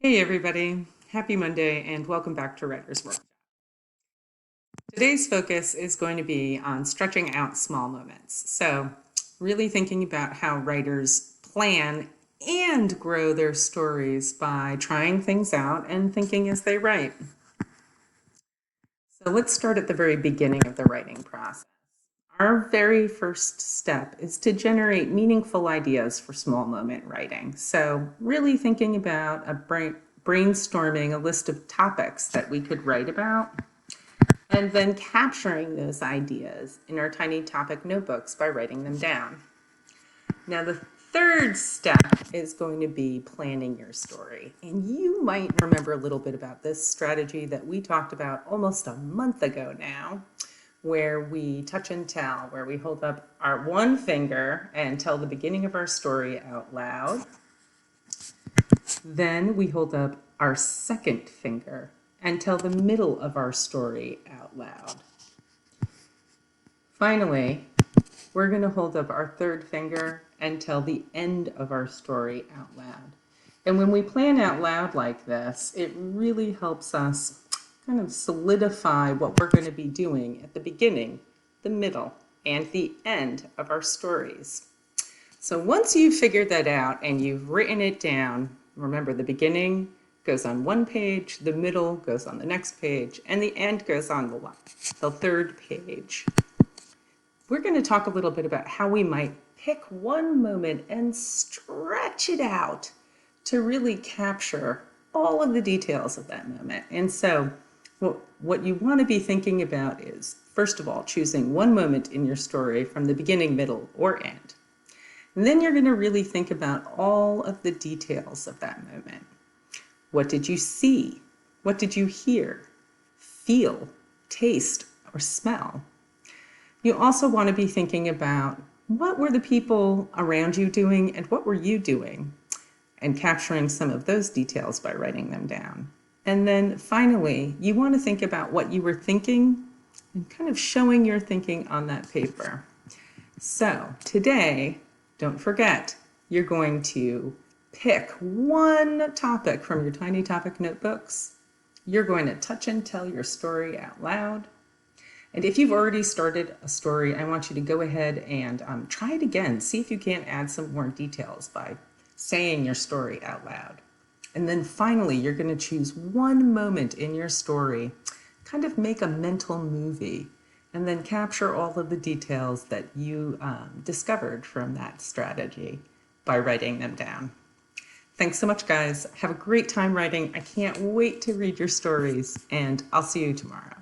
Hey everybody, happy Monday and welcome back to Writer's Workshop. Today's focus is going to be on stretching out small moments. So really thinking about how writers plan and grow their stories by trying things out and thinking as they write. So let's start at the very beginning of the writing process. Our very first step is to generate meaningful ideas for small moment writing. So really thinking about brainstorming a list of topics that we could write about, and then capturing those ideas in our tiny topic notebooks by writing them down. Now, the third step is going to be planning your story. And you might remember a little bit about this strategy that we talked about almost a month ago now, where we touch and tell, where we hold up our one finger and tell the beginning of our story out loud. Then we hold up our second finger and tell the middle of our story out loud. Finally, we're going to hold up our third finger and tell the end of our story out loud. And when we plan out loud like this, it really helps us kind of solidify what we're going to be doing at the beginning, the middle, and the end of our stories. So once you've figured that out and you've written it down, remember the beginning goes on one page, the middle goes on the next page, and the end goes on the third page. We're going to talk a little bit about how we might pick one moment and stretch it out to really capture all of the details of that moment. And so what you want to be thinking about is, first of all, choosing one moment in your story from the beginning, middle, or end. And then you're going to really think about all of the details of that moment. What did you see? What did you hear, feel, taste, or smell? You also want to be thinking about what were the people around you doing and what were you doing, and capturing some of those details by writing them down. And then finally, you want to think about what you were thinking and kind of showing your thinking on that paper. So today, don't forget, you're going to pick one topic from your tiny topic notebooks. You're going to touch and tell your story out loud. And if you've already started a story, I want you to go ahead and try it again. See if you can't add some more details by saying your story out loud. And then finally, you're going to choose one moment in your story, kind of make a mental movie, and then capture all of the details that you discovered from that strategy by writing them down. Thanks so much, guys. Have a great time writing. I can't wait to read your stories, and I'll see you tomorrow.